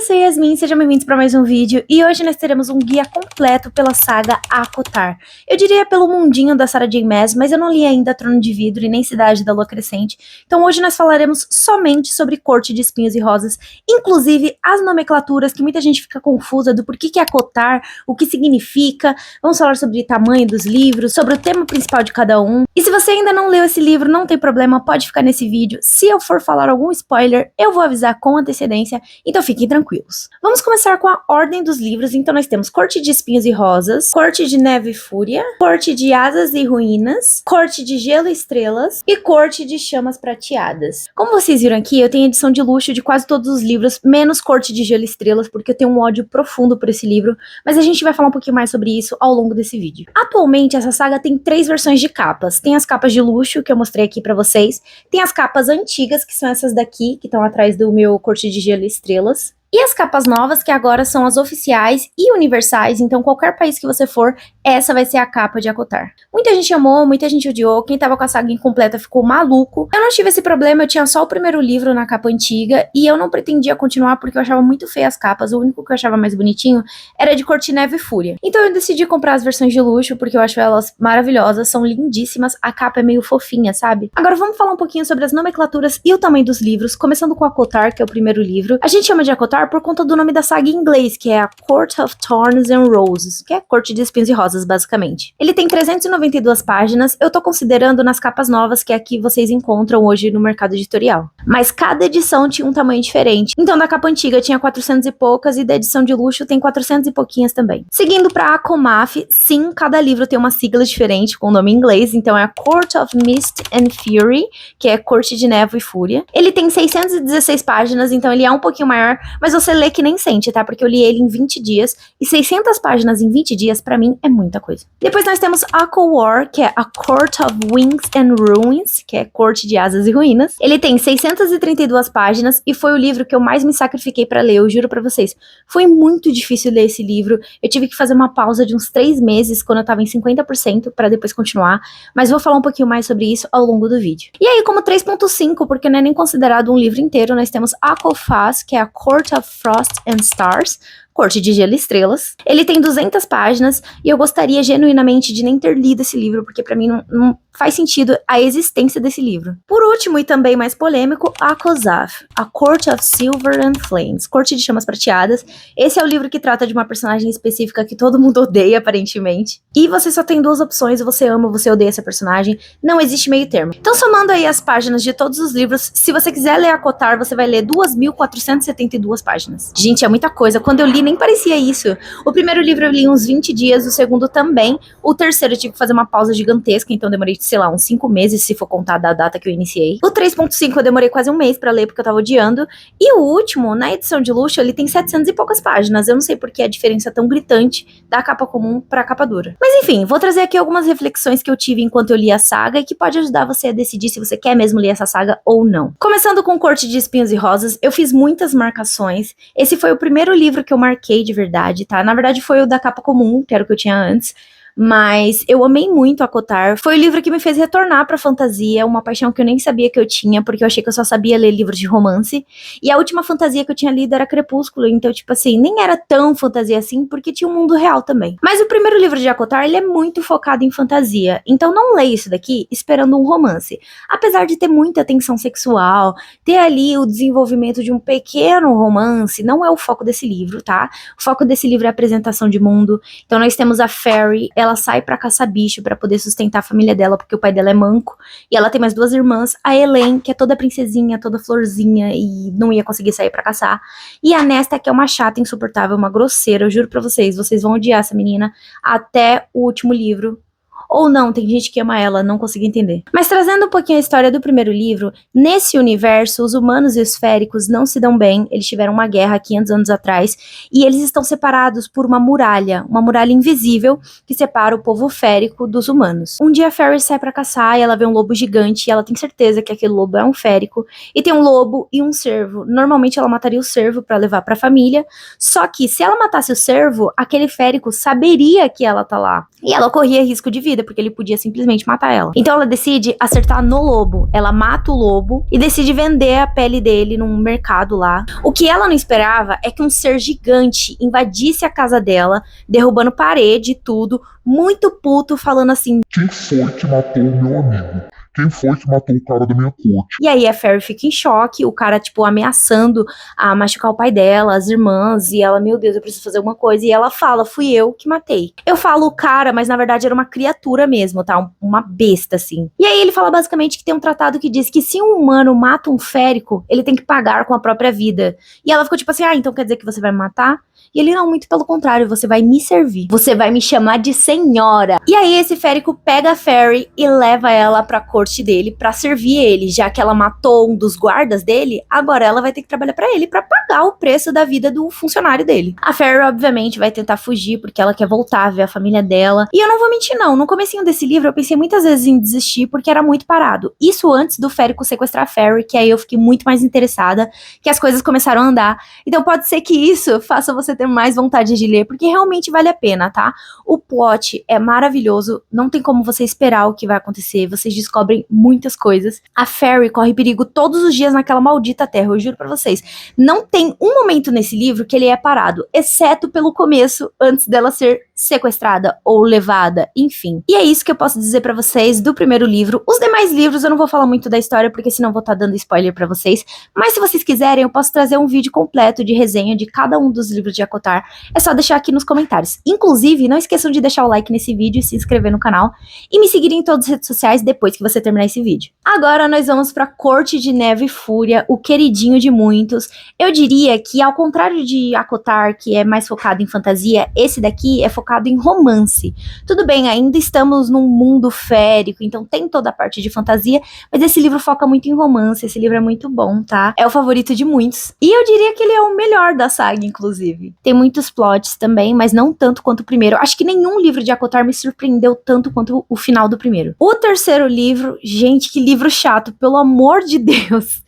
sou Yasmin, sejam bem-vindos para mais um vídeo e hoje nós teremos um guia completo pela saga ACOTAR. Eu diria pelo mundinho da Sarah J Maas, mas eu não li ainda Trono de Vidro e nem Cidade da Lua Crescente, então hoje nós falaremos somente sobre Corte de Espinhos e Rosas, inclusive as nomenclaturas que muita gente fica confusa do porquê que é ACOTAR, o que significa, vamos falar sobre o tamanho dos livros, sobre o tema principal de cada um. E se você ainda não leu esse livro, não tem problema, pode ficar nesse vídeo. Se eu for falar algum spoiler, eu vou avisar com antecedência, então fiquem tranquilos. Vamos começar com a ordem dos livros. Então nós temos Corte de Espinhos e Rosas, Corte de Neve e Fúria, Corte de Asas e Ruínas, Corte de Gelo e Estrelas e Corte de Chamas Prateadas. Como vocês viram aqui, eu tenho edição de luxo de quase todos os livros, menos Corte de Gelo e Estrelas, porque eu tenho um ódio profundo por esse livro, mas a gente vai falar um pouquinho mais sobre isso ao longo desse vídeo. Atualmente, essa saga tem 3 versões de capas. Tem as capas de luxo, que eu mostrei aqui pra vocês, tem as capas antigas, que são essas daqui, que estão atrás do meu Corte de Gelo e Estrelas, e as capas novas, que agora são as oficiais e universais, então qualquer país que você for, essa vai ser a capa de ACOTAR. Muita gente amou, muita gente odiou, quem tava com a saga incompleta ficou maluco. Eu não tive esse problema, eu tinha só o primeiro livro na capa antiga, e eu não pretendia continuar porque eu achava muito feia as capas, o único que eu achava mais bonitinho era de Corte Neve e Fúria. Então eu decidi comprar as versões de luxo, porque eu acho elas maravilhosas, são lindíssimas, a capa é meio fofinha, sabe? Agora vamos falar um pouquinho sobre as nomenclaturas e o tamanho dos livros, começando com ACOTAR, que é o primeiro livro. A gente chama de ACOTAR por conta do nome da saga em inglês, que é a Court of Thorns and Roses, que é Corte de Espinhos e Rosas, basicamente. Ele tem 392 páginas, eu tô considerando nas capas novas, que é a que vocês encontram hoje no mercado editorial. Mas cada edição tinha um tamanho diferente, então da capa antiga tinha 400 e poucas, e da edição de luxo tem 400 e pouquinhas também. Seguindo pra ACOMAF, sim, cada livro tem uma sigla diferente, com o nome em inglês, então é a Court of Mist and Fury, que é Corte de Névoa e Fúria. Ele tem 616 páginas, então ele é um pouquinho maior, mas você lê que nem sente, tá? Porque eu li ele em 20 dias, e 600 páginas em 20 dias, pra mim, é muita coisa. Depois nós temos ACOWAR, que é a Court of Wings and Ruins, que é Corte de Asas e Ruínas. Ele tem 632 páginas, e foi o livro que eu mais me sacrifiquei pra ler, eu juro pra vocês. Foi muito difícil ler esse livro, eu tive que fazer uma pausa de uns 3 meses, quando eu tava em 50%, pra depois continuar, mas vou falar um pouquinho mais sobre isso ao longo do vídeo. E aí, como 3.5, porque não é nem considerado um livro inteiro, nós temos ACOFAS, que é a Court of Frost and Stars, Corte de Gelo e Estrelas. Ele tem 200 páginas e eu gostaria genuinamente de nem ter lido esse livro, porque pra mim não faz sentido a existência desse livro. Por último, e também mais polêmico, ACOZAF, a Court of Silver and Flames, Corte de Chamas Prateadas. Esse é o livro que trata de uma personagem específica que todo mundo odeia, aparentemente. E você só tem 2 opções, você ama ou você odeia essa personagem, não existe meio termo. Então, somando aí as páginas de todos os livros, se você quiser ler ACOTAR, você vai ler 2.472 páginas. Gente, é muita coisa. Quando eu li, nem parecia isso. O primeiro livro eu li uns 20 dias, o segundo também. O terceiro eu tive que fazer uma pausa gigantesca, então eu demorei, sei lá, uns 5 meses, se for contar da data que eu iniciei. O 3.5 eu demorei quase um mês pra ler, porque eu tava odiando. E o último, na edição de luxo, ele tem 700 e poucas páginas. Eu não sei por que a diferença é tão gritante da capa comum pra capa dura. Mas enfim, vou trazer aqui algumas reflexões que eu tive enquanto eu li a saga e que pode ajudar você a decidir se você quer mesmo ler essa saga ou não. Começando com Corte de Espinhos e Rosas, eu fiz muitas marcações. Esse foi o primeiro livro que eu marquei de verdade, tá? Na verdade foi o da capa comum, que era o que eu tinha antes, mas eu amei muito ACOTAR. Foi o livro que me fez retornar pra fantasia, uma paixão que eu nem sabia que eu tinha, porque eu achei que eu só sabia ler livros de romance, e a última fantasia que eu tinha lido era Crepúsculo, então tipo assim, nem era tão fantasia assim, porque tinha um mundo real também. Mas o primeiro livro de ACOTAR, ele é muito focado em fantasia, então não leia isso daqui esperando um romance. Apesar de ter muita tensão sexual, ter ali o desenvolvimento de um pequeno romance, não é o foco desse livro, tá? O foco desse livro é a apresentação de mundo. Então nós temos a Fairy, ela sai pra caçar bicho pra poder sustentar a família dela, porque o pai dela é manco, e ela tem mais 2 irmãs, a Elaine, que é toda princesinha, toda florzinha, e não ia conseguir sair pra caçar, e a Nesta, que é uma chata insuportável, uma grosseira, eu juro pra vocês, vocês vão odiar essa menina até o último livro. Ou não, tem gente que ama ela, não consigo entender. Mas trazendo um pouquinho a história do primeiro livro, nesse universo, os humanos e os féricos não se dão bem, eles tiveram uma guerra 500 anos atrás, e eles estão separados por uma muralha invisível, que separa o povo férico dos humanos. Um dia a Fairy sai pra caçar, e ela vê um lobo gigante, e ela tem certeza que aquele lobo é um férico, e tem um lobo e um cervo. Normalmente ela mataria o cervo pra levar pra família, só que se ela matasse o cervo, aquele férico saberia que ela tá lá, e ela corria risco de vida. vida, porque ele podia simplesmente matar ela. Então ela decide acertar no lobo. Ela mata o lobo e decide vender a pele dele num mercado lá. O que ela não esperava é que um ser gigante invadisse a casa dela, derrubando parede e tudo, muito puto, falando assim: quem foi que matou o meu amigo? Quem foi que matou o cara da minha corte? E aí a Fairy fica em choque, o cara, tipo, ameaçando a machucar o pai dela, as irmãs, e ela, meu Deus, eu preciso fazer alguma coisa. E ela fala, fui eu que matei. Eu falo o cara, mas na verdade era uma criatura mesmo, tá? Uma besta, assim. E aí ele fala basicamente que tem um tratado que diz que se um humano mata um férico, ele tem que pagar com a própria vida. E ela ficou tipo assim, então quer dizer que você vai me matar? E ele, não, muito pelo contrário, você vai me servir. Você vai me chamar de senhora. E aí esse férico pega a Fairy e leva ela pra corte dele pra servir ele. Já que ela matou um dos guardas dele, agora ela vai ter que trabalhar pra ele pra pagar o preço da vida do funcionário dele. A Fairy, obviamente, vai tentar fugir porque ela quer voltar a ver a família dela. E eu não vou mentir, não. No comecinho desse livro, eu pensei muitas vezes em desistir porque era muito parado. Isso antes do férico sequestrar a Fairy, que aí eu fiquei muito mais interessada, que as coisas começaram a andar. Então pode ser que isso faça você ter mais vontade de ler, porque realmente vale a pena, tá? O plot é maravilhoso, não tem como você esperar o que vai acontecer, vocês descobrem muitas coisas. A Fairy corre perigo todos os dias naquela maldita terra, eu juro pra vocês. Não tem um momento nesse livro que ele é parado, exceto pelo começo, antes dela ser sequestrada ou levada, enfim. E é isso que eu posso dizer pra vocês do primeiro livro. Os demais livros eu não vou falar muito da história, porque senão vou estar dando spoiler pra vocês, mas se vocês quiserem, eu posso trazer um vídeo completo de resenha de cada um dos livros de ACOTAR. É só deixar aqui nos comentários. Inclusive, não esqueçam de deixar o like nesse vídeo e se inscrever no canal e me seguirem em todas as redes sociais depois que você terminar esse vídeo. Agora nós vamos pra Corte de Neve e Fúria, o queridinho de muitos. Eu diria que, ao contrário de ACOTAR, que é mais focado em fantasia, esse daqui é focado em romance. Tudo bem, ainda estamos num mundo férico, então tem toda a parte de fantasia, mas esse livro foca muito em romance, esse livro é muito bom, tá? É o favorito de muitos. E eu diria que ele é o melhor da saga, inclusive. Tem muitos plots também, mas não tanto quanto o primeiro. Acho que nenhum livro de ACOTAR me surpreendeu tanto quanto o final do primeiro. O terceiro livro, gente, que livro chato, pelo amor de Deus.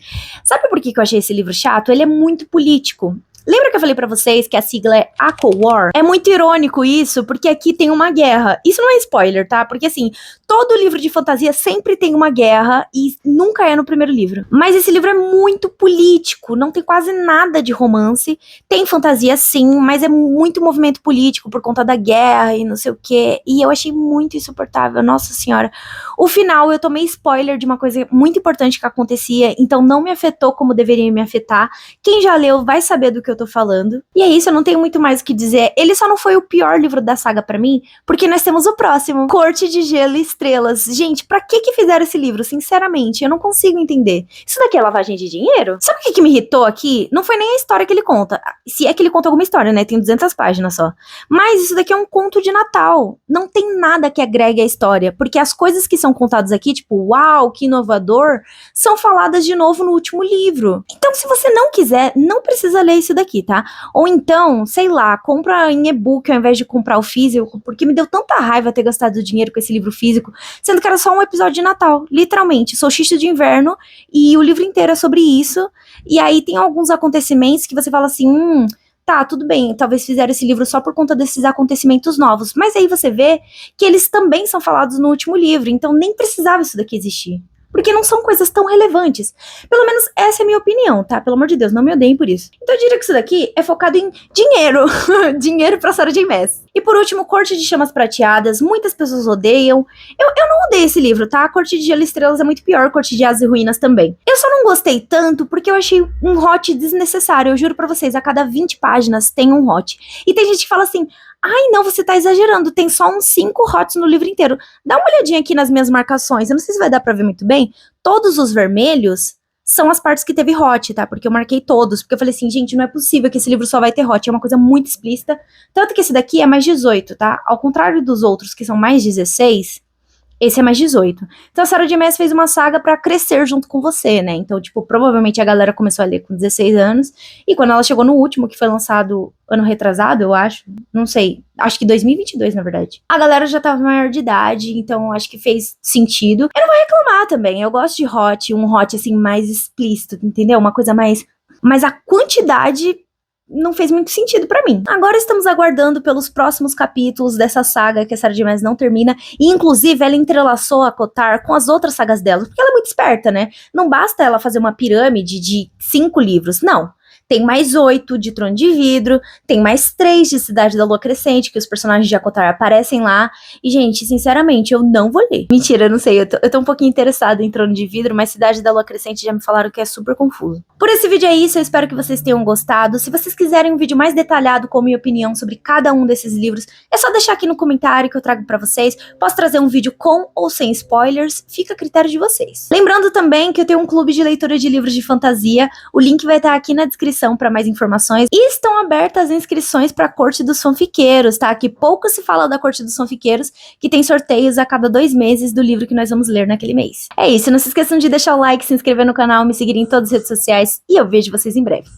Sabe por que eu achei esse livro chato? Ele é muito político. Lembra que eu falei pra vocês que a sigla é ACOWAR? É muito irônico isso, porque aqui tem uma guerra. Isso não é spoiler, tá? Porque assim, todo livro de fantasia sempre tem uma guerra e nunca é no primeiro livro. Mas esse livro é muito político, não tem quase nada de romance. Tem fantasia sim, mas é muito movimento político por conta da guerra e não sei o quê. E eu achei muito insuportável, nossa senhora. O final, eu tomei spoiler de uma coisa muito importante que acontecia, então não me afetou como deveria me afetar. Quem já leu vai saber do que eu tô falando. E é isso, eu não tenho muito mais o que dizer. Ele só não foi o pior livro da saga pra mim, porque nós temos o próximo, Corte de Gelo e Estrelas. Gente, pra que fizeram esse livro? Sinceramente, eu não consigo entender. Isso daqui é lavagem de dinheiro? Sabe o que me irritou aqui? Não foi nem a história que ele conta. Se é que ele conta alguma história, né? Tem 200 páginas só. Mas isso daqui é um conto de Natal. Não tem nada que agregue à história, porque as coisas que são contadas aqui, tipo, uau, que inovador, são faladas de novo no último livro. Então, se você não quiser, não precisa ler isso daqui, tá? Ou então, sei lá, compra em e-book ao invés de comprar o físico, porque me deu tanta raiva ter gastado dinheiro com esse livro físico, sendo que era só um episódio de Natal, literalmente, solstício de inverno, e o livro inteiro é sobre isso, e aí tem alguns acontecimentos que você fala assim, tá, tudo bem, talvez fizeram esse livro só por conta desses acontecimentos novos, mas aí você vê que eles também são falados no último livro, então nem precisava isso daqui existir. Porque não são coisas tão relevantes. Pelo menos essa é a minha opinião, tá? Pelo amor de Deus, não me odeiem por isso. Então eu diria que isso daqui é focado em dinheiro. Dinheiro pra Sarah J. Maas. E por último, Corte de Chamas Prateadas. Muitas pessoas odeiam. Eu não odeio esse livro, tá? Corte de Gelo e Estrelas é muito pior. Corte de Asas e Ruínas também. Eu só não gostei tanto porque eu achei um hot desnecessário. Eu juro pra vocês, a cada 20 páginas tem um hot. E tem gente que fala assim, ai não, você tá exagerando, tem só uns 5 hots no livro inteiro. Dá uma olhadinha aqui nas minhas marcações, eu não sei se vai dar pra ver muito bem. Todos os vermelhos são as partes que teve hot, tá? Porque eu marquei todos, porque eu falei assim, gente, não é possível que esse livro só vai ter hot, é uma coisa muito explícita. Tanto que esse daqui é mais 18, tá? Ao contrário dos outros, que são mais 16... esse é mais 18. Então a Sarah J. Maas fez uma saga pra crescer junto com você, né? Então, tipo, provavelmente a galera começou a ler com 16 anos. E quando ela chegou no último, que foi lançado ano retrasado, eu acho. Não sei. Acho que 2022, na verdade. A galera já tava maior de idade, então acho que fez sentido. Eu não vou reclamar também. Eu gosto de hot, um hot, assim, mais explícito, entendeu? Uma coisa mais... Mas a quantidade... não fez muito sentido pra mim. Agora estamos aguardando pelos próximos capítulos dessa saga que a Sarah J. Maas não termina, e inclusive ela entrelaçou a Kotar com as outras sagas dela, porque ela é muito esperta, né? Não basta ela fazer uma pirâmide de 5 livros, não. Tem mais 8 de Trono de Vidro, tem mais 3 de Cidade da Lua Crescente, que os personagens de ACOTAR aparecem lá. E, gente, sinceramente, eu não vou ler. Mentira, eu não sei, eu tô um pouquinho interessada em Trono de Vidro, mas Cidade da Lua Crescente já me falaram que é super confuso. Por esse vídeo é isso, eu espero que vocês tenham gostado. Se vocês quiserem um vídeo mais detalhado com minha opinião sobre cada um desses livros, é só deixar aqui no comentário que eu trago pra vocês. Posso trazer um vídeo com ou sem spoilers, fica a critério de vocês. Lembrando também que eu tenho um clube de leitura de livros de fantasia, o link vai estar aqui na descrição para mais informações, e estão abertas as inscrições para a Corte dos Fanfiqueiros, tá? Que pouco se fala da Corte dos Fanfiqueiros, que tem sorteios a cada 2 meses do livro que nós vamos ler naquele mês. É isso, não se esqueçam de deixar o like, se inscrever no canal, me seguir em todas as redes sociais, e eu vejo vocês em breve.